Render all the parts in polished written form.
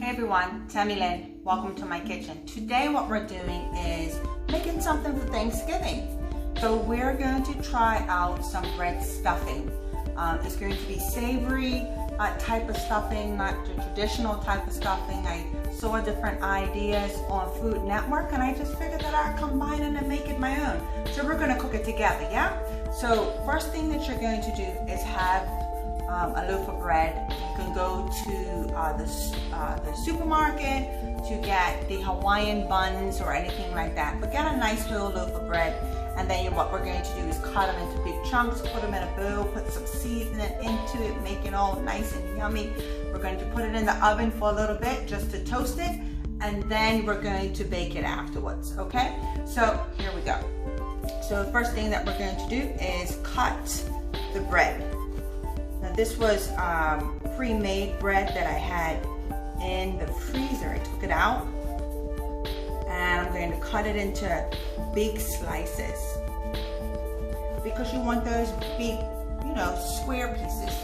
Hey everyone, Tammylynn. Welcome to my kitchen. Today what we're doing is making something for Thanksgiving. So we're going to try out some bread stuffing. It's going to be savory type of stuffing, not the traditional type of stuffing. I saw different ideas on Food Network and I just figured that I'd combine it and make it my own. So we're going to cook it together, yeah? So first thing that you're going to do is have a loaf of bread. You can go to the supermarket to get the Hawaiian buns or anything like that, but get a nice whole loaf of bread, and then what we're going to do is cut them into big chunks, put them in a bowl, put some seasoning into it, make it all nice and yummy. We're going to put it in the oven for a little bit just to toast it, and then we're going to bake it afterwards, okay? So here we go. So the first thing that we're going to do is cut the bread. Now this was pre-made bread that I had in the freezer. I took it out and I'm going to cut it into big slices because you want those big, square pieces.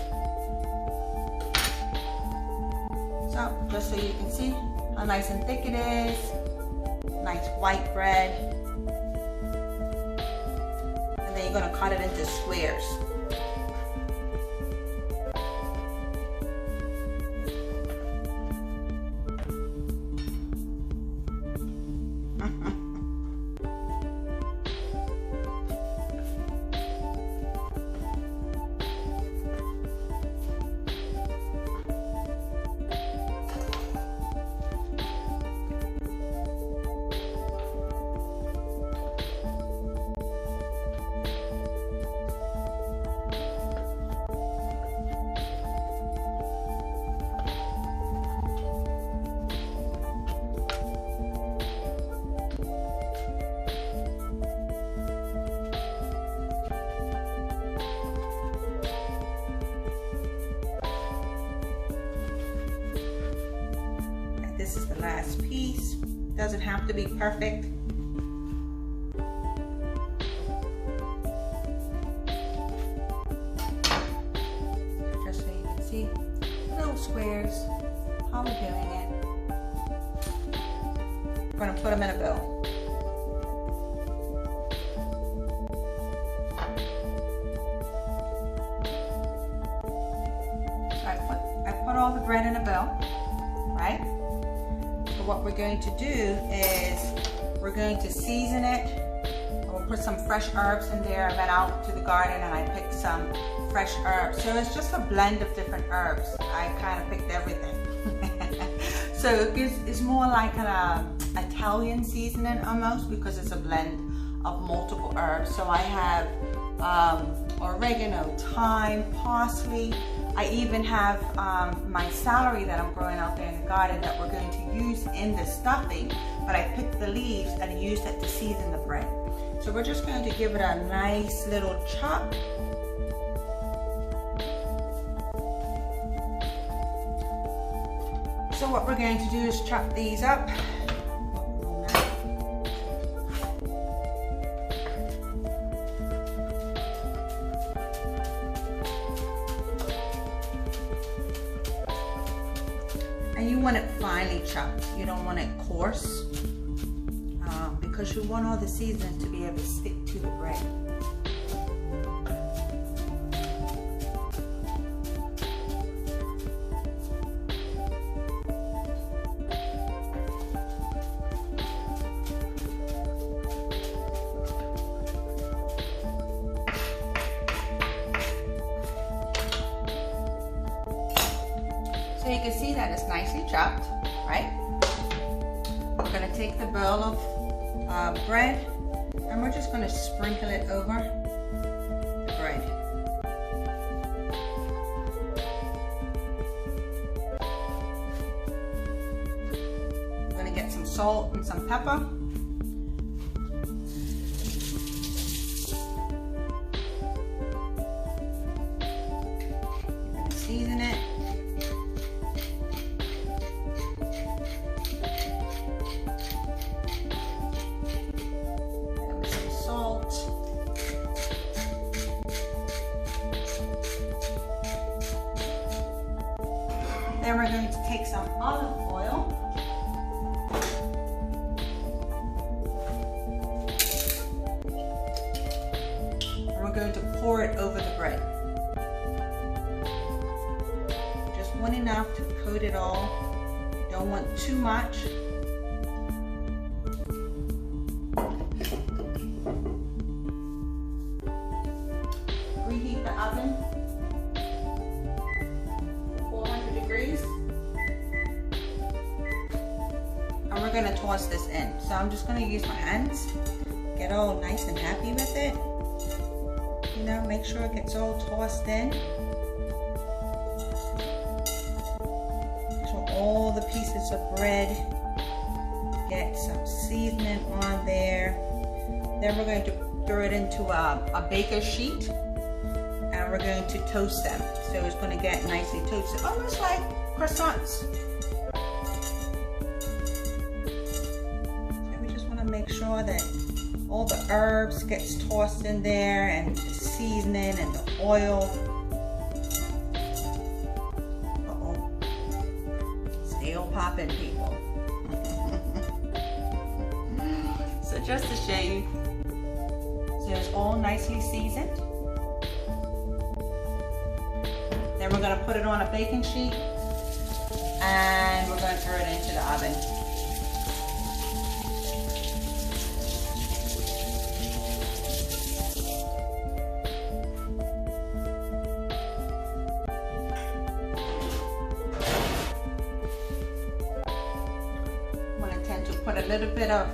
So just so you can see how nice and thick it is, nice white bread, and then you're going to cut it into squares. This is the last piece. Doesn't have to be perfect. Just so you can see little squares, how we're doing it. We're going to put them in a bowl. So I put all the bread in a bowl, right? What we're going to do is we're going to season it. We'll put some fresh herbs in there. I went out to the garden and I picked some fresh herbs. So it's just a blend of different herbs. I kind of picked everything. So it's more like an Italian seasoning almost because it's a blend of multiple herbs. So I have oregano, thyme, parsley. I even have my celery that I'm growing out there in the garden that we're going to use in the stuffing, but I picked the leaves and used it to season the bread. So we're just going to give it a nice little chop. So what we're going to do is chop these up. And you want it finely chopped. You don't want it coarse because you want all the seasonings to be able to stick to the bread. So you can see that it's nicely chopped, right? We're going to take the bowl of bread and we're just going to sprinkle it over the bread. We're going to get some salt and some pepper. We're going to season it. Then we're going to take some olive oil. And we're going to pour it over the bread. Just one enough to coat it all. Don't want too much. Reheat the oven. 400 degrees. And we're going to toss this in. So I'm just going to use my hands. Get all nice and happy with it. You know, make sure it gets all tossed in. So all the pieces of bread get some seasoning on there. Then we're going to throw it into a baker's sheet. And we're going to toast them. So it's going to get nicely toasted, almost like croissants. So we just want to make sure that all the herbs gets tossed in there, and the seasoning and the oil. Uh-oh. Still popping, people. So just to show you, so it's all nicely seasoned. Then we're going to put it on a baking sheet and we're going to throw it into the oven. I'm going to tend to put a little bit of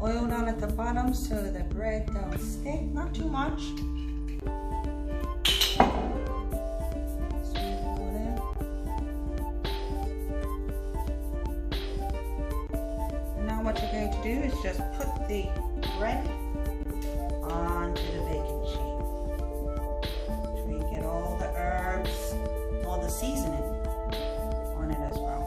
oil down at the bottom so the bread don't stick, not too much. What you're going to do is just put the bread onto the baking sheet. So you get all the herbs, all the seasoning on it as well.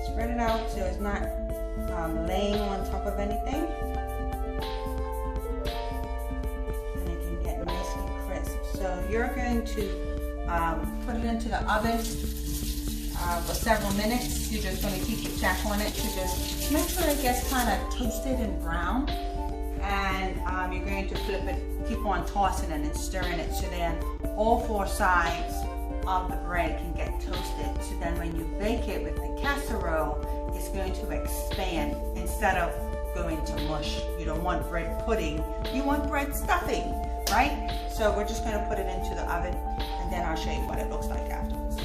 Spread it out so it's not laying on top of anything. So you're going to put it into the oven for several minutes. You're just going to keep your check on it to just make sure it gets kind of toasted and brown. And you're going to flip it, keep on tossing it and stirring it so then all four sides of the bread can get toasted. So then when you bake it with the casserole, it's going to expand instead of going to mush. You don't want bread pudding, you want bread stuffing. Right? So we're just going to put it into the oven and then I'll show you what it looks like afterwards.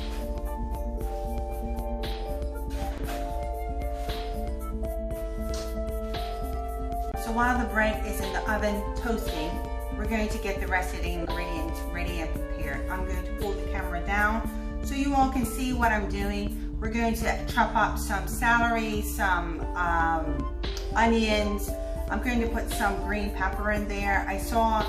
So while the bread is in the oven toasting, we're going to get the rest of the ingredients ready and prepared. I'm going to pull the camera down so you all can see what I'm doing. We're going to chop up some celery, some onions. I'm going to put some green pepper in there. I saw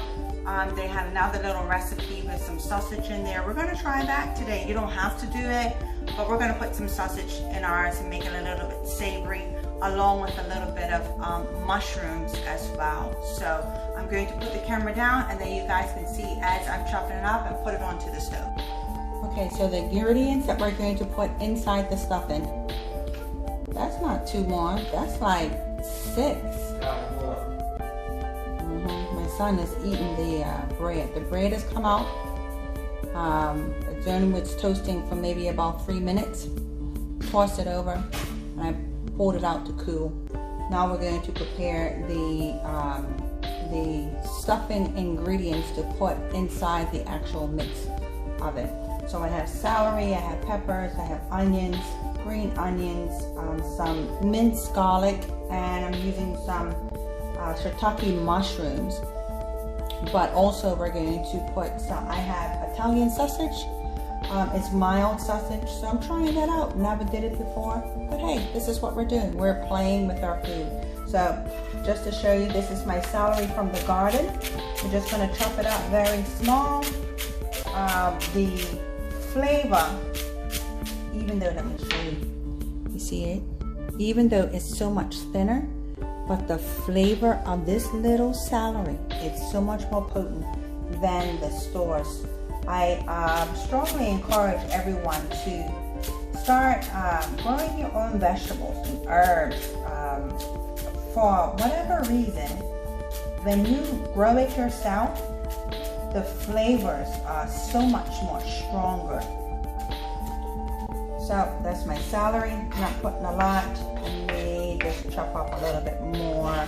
they had another little recipe with some sausage in there. We're going to try that today. You don't have to do it, but we're going to put some sausage in ours and make it a little bit savory, along with a little bit of mushrooms as well. So I'm going to put the camera down and then you guys can see as I'm chopping it up and put it onto the stove. Okay, so the ingredients that we're going to put inside the stuffing, that's not too long. That's like 6. My son is eating the bread. The bread has come out. It's only was toasting for maybe about 3 minutes. Tossed it over and I pulled it out to cool. Now we're going to prepare the stuffing ingredients to put inside the actual mix of it. So I have celery, I have peppers, I have onions, green onions, some minced garlic, and I'm using some Shitake mushrooms. But also we're going to put some, I have Italian sausage. It's mild sausage, so I'm trying that out. Never did it before, but hey, this is what we're doing. We're playing with our food. So just to show you, this is my celery from the garden. I'm just going to chop it up very small. The flavor, even though, let me show you, you see it? Even though it's so much thinner, but the flavor of this little celery is so much more potent than the stores. I strongly encourage everyone to start growing your own vegetables and herbs. For whatever reason, when you grow it yourself, the flavors are so much more stronger. So that's my celery, not putting a lot. I may just chop up a little bit more.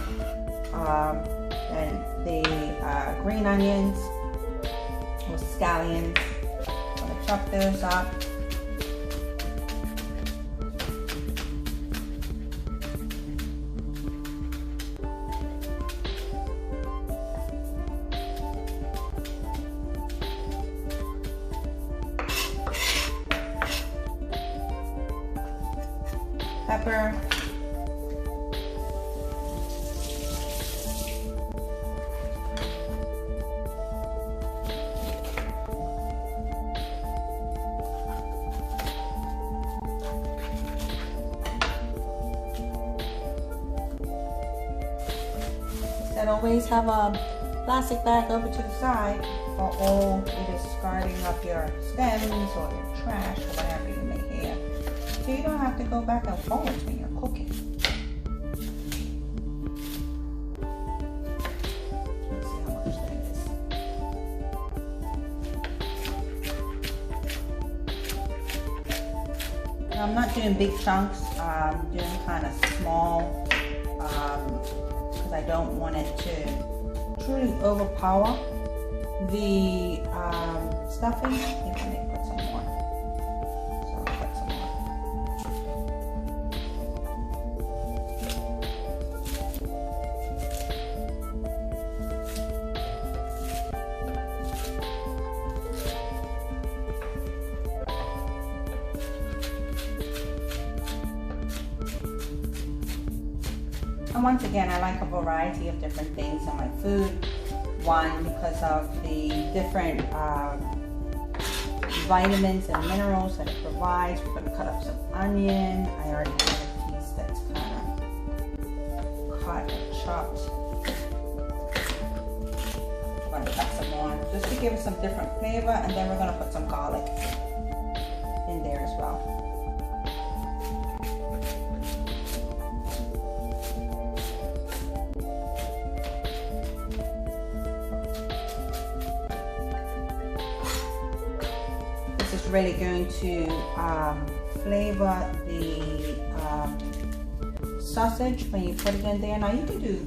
And the green onions or scallions, I'm gonna chop those up. Pepper, and always have a plastic bag over to the side for all you're discarding of your stems or your trash or whatever you may have. So you don't have to go back and forth when you're cooking. Let's see how much that is. Now, I'm not doing big chunks. I'm doing kind of small because I don't want it to truly overpower the stuffing. You can put some more. So I'll put some more. And once again, I like a variety of different things in my food. One, because of the different vitamins and minerals that it provides. We're going to cut up some onion. I already have a piece that's kind of cut and chopped. I'm going to cut some more just to give it some different flavor, and then we're going to put some garlic in there as well. Is really going to flavor the sausage when you put it in there. Now you can do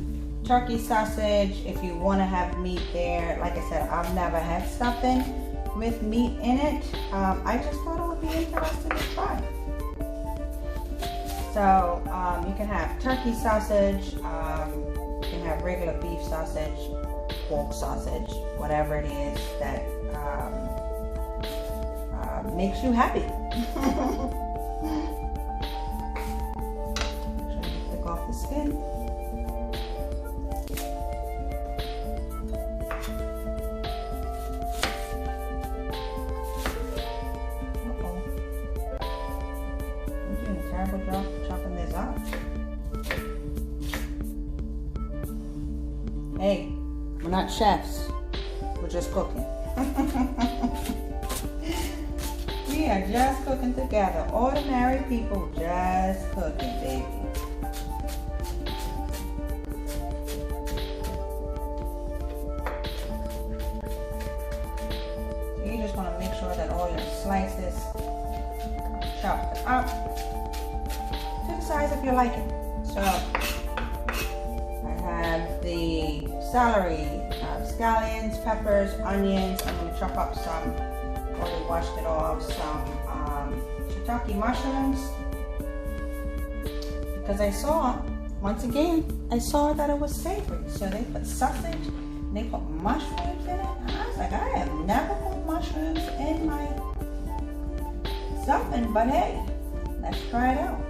turkey sausage if you want to have meat there. Like I said, I've never had stuffing with meat in it. I just thought it would be interesting to try. So you can have turkey sausage, you can have regular beef sausage, pork sausage, whatever it is that makes you happy. Take off the skin. Uh-oh. I'm doing a terrible job chopping this up. Hey, we're not chefs. We're just cooking. We are just cooking together. Ordinary people just cooking, baby. So you just want to make sure that all your slices are chopped up to the size of your liking. So I have the celery, scallions, peppers, onions. I'm going to chop up some. Already washed it off, some shiitake mushrooms, because I saw, once again, I saw that it was savory. So they put sausage, and they put mushrooms in it, and I was like, I have never put mushrooms in my stuffing, but hey, let's try it out.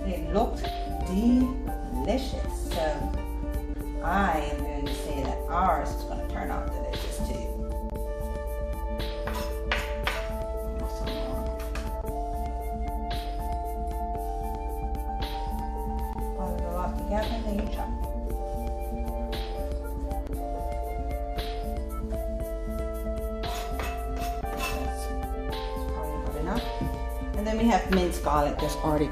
It looked delicious, so I am going to say that ours is going to turn out delicious too. Together, then you chop. then we have minced garlic that's already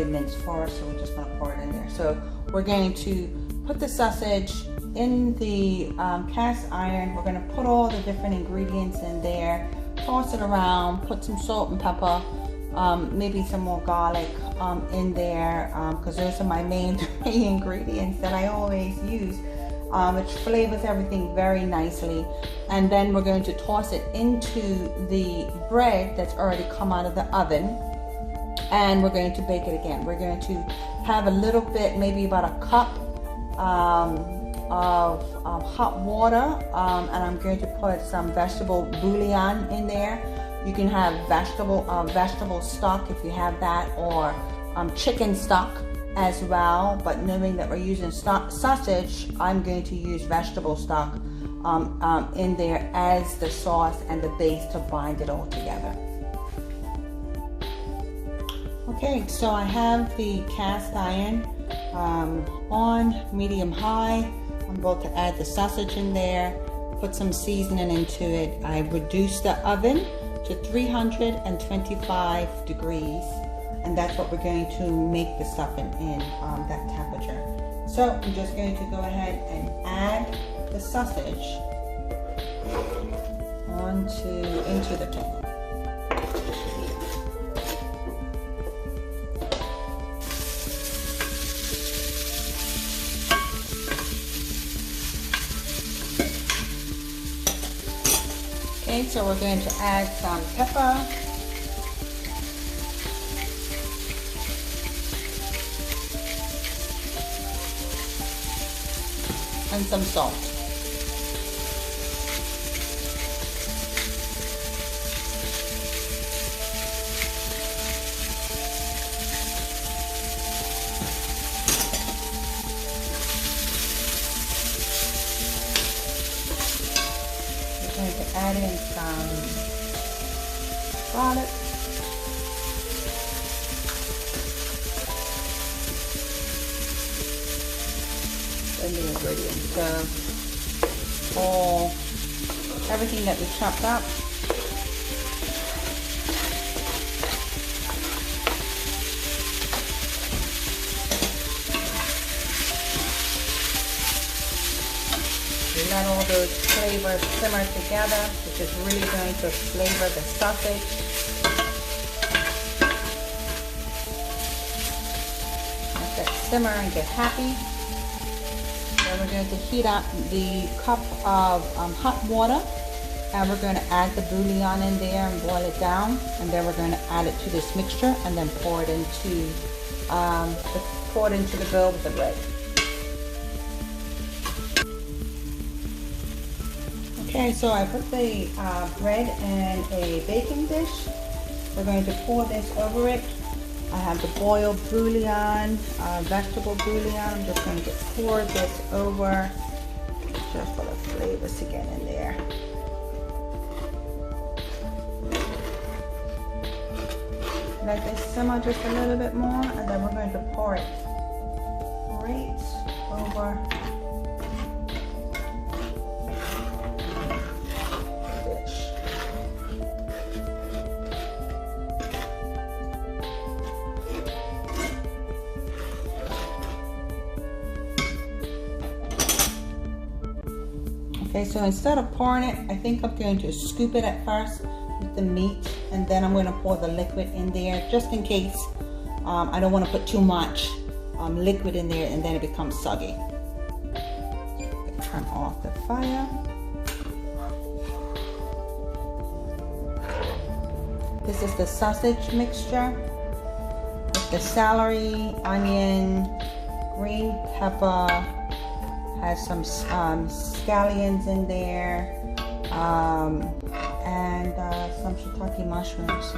minced for us, so we're just gonna pour it in there. So we're going to put the sausage in the cast iron. We're gonna put all the different ingredients in there, toss it around, put some salt and pepper, maybe some more garlic in there, because those are my main three ingredients that I always use. It flavors everything very nicely. And then we're going to toss it into the bread that's already come out of the oven, and we're going to bake it again. We're going to have a little bit, maybe about a cup of hot water, and I'm going to put some vegetable bouillon in there. You can have vegetable stock if you have that, or chicken stock as well, but knowing that we're using sausage, I'm going to use vegetable stock in there as the sauce and the base to bind it all together. Okay, so I have the cast iron on medium high. I'm about to add the sausage in there, put some seasoning into it. I reduced the oven to 325 degrees, and that's what we're going to make the stuffing in, that temperature. So I'm just going to go ahead and add the sausage into the pan. Okay, so we're going to add some pepper, and some salt. We're going to add in some garlic. And the ingredients. So everything that we chopped up. Let all those flavors simmer together, which is really going to flavor the sausage. Let that simmer and get happy. Then we're going to heat up the cup of hot water, and we're going to add the bouillon in there and boil it down, and then we're going to add it to this mixture and then pour it into the bowl with the bread. Okay, so I put the bread in a baking dish. We're going to pour this over it. I have the boiled bouillon, vegetable bouillon. I'm just going to pour this over just for the flavors to get in there. Let this simmer just a little bit more, and then we're going to pour it right over the dish. Okay, so instead of pouring it, I think I'm going to scoop it at first with the meat, and then I'm going to pour the liquid in there just in case. I don't want to put too much liquid in there and then it becomes soggy. Turn off the fire. This is the sausage mixture with the celery, onion, green pepper, has some scallions in there, and some shiitake mushrooms.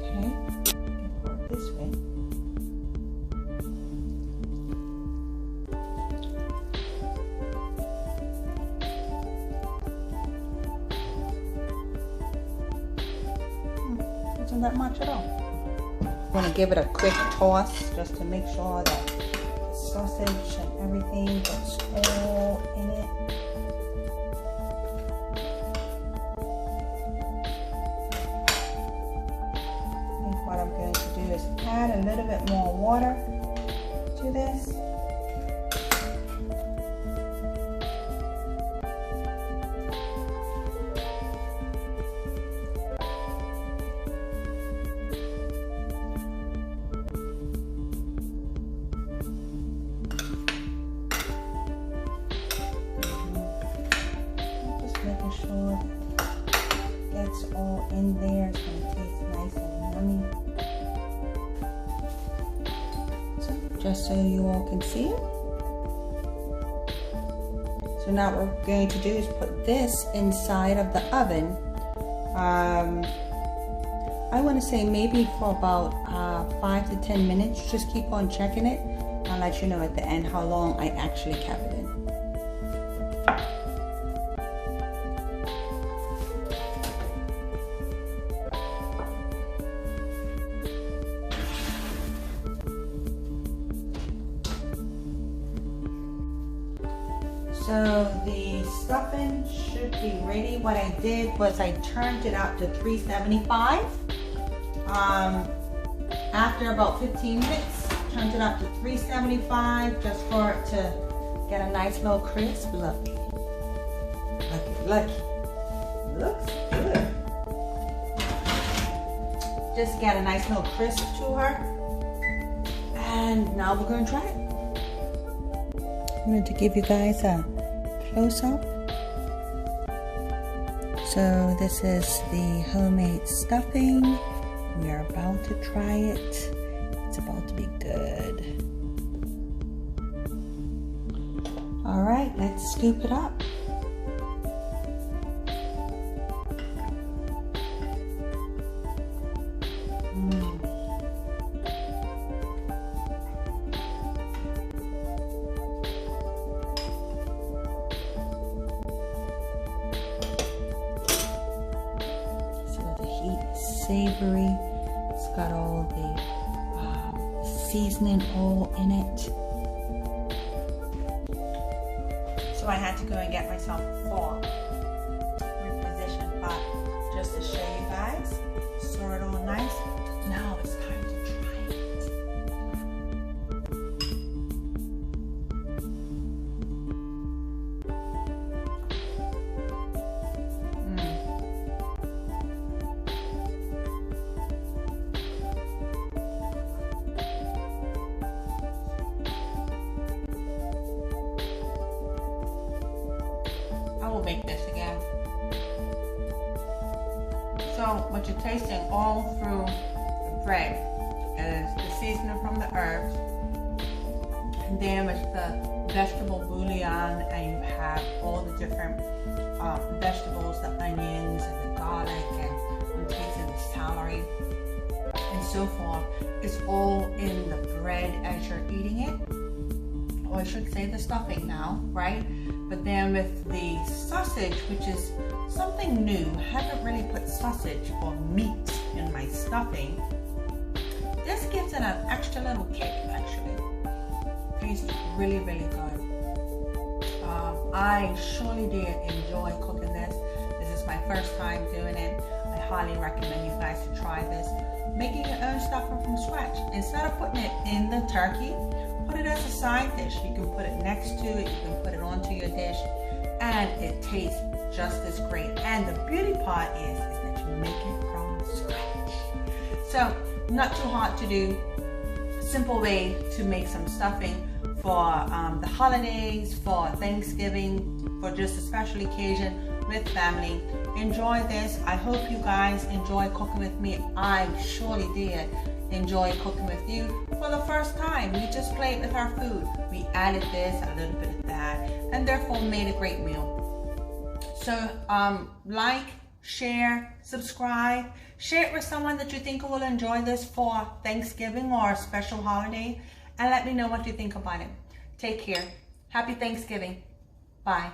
Okay, pour it this way. Isn't that much at all. I'm going to give it a quick toss just to make sure that sausage and everything gets all in it. I think what I'm going to do is add a little bit more water to this. Making sure it's all in there. It's going to taste nice and yummy. So, just so you all can see it. So now what we're going to do is put this inside of the oven. I want to say maybe for about 5 to 10 minutes. Just keep on checking it. I'll let you know at the end how long I actually kept it in. So the stuffing should be ready. What I did was I turned it up to 375. After about 15 minutes, turned it up to 375 just for it to get a nice little crisp. Look, look, looks good. Just get a nice little crisp to her. And now we're going to try it. I'm going to give you guys a close-up. So this is the homemade stuffing. We are about to try it. It's about to be good. All right, let's scoop it up. Savory. It's got all the seasoning all in it. So I had to go and get myself a fork, reposition pot, just to show you guys. Stir it all nice. Now it's time to try it. I will make this again. So what you're tasting all through the bread is the seasoning from the herbs, and then it's the vegetable bouillon, and you have all the different vegetables, the onions and the garlic, and I'm tasting the celery and so forth. It's all in the bread as you're eating it, or I should say the stuffing now, right? But then with the sausage, which is something new, I haven't really put sausage or meat in my stuffing. This gives it an extra little kick, actually. Tastes really, really good. I surely did enjoy cooking this. This is my first time doing it. I highly recommend you guys to try this. Making your own stuffing from scratch. Instead of putting it in the turkey, put it as a side dish. You can put it next to it. You can put it onto your dish, and it tastes just as great. And the beauty part is that you make it from scratch. So not too hard to do. Simple way to make some stuffing for the holidays, for Thanksgiving, for just a special occasion with family. Enjoy this. I hope you guys enjoy cooking with me. I surely did enjoy cooking with you for the first time. We just played with our food. We added this, a little bit of that, and therefore made a great meal. So like, share, subscribe, share it with someone that you think will enjoy this for Thanksgiving or a special holiday, and let me know what you think about it. Take care. Happy Thanksgiving. Bye.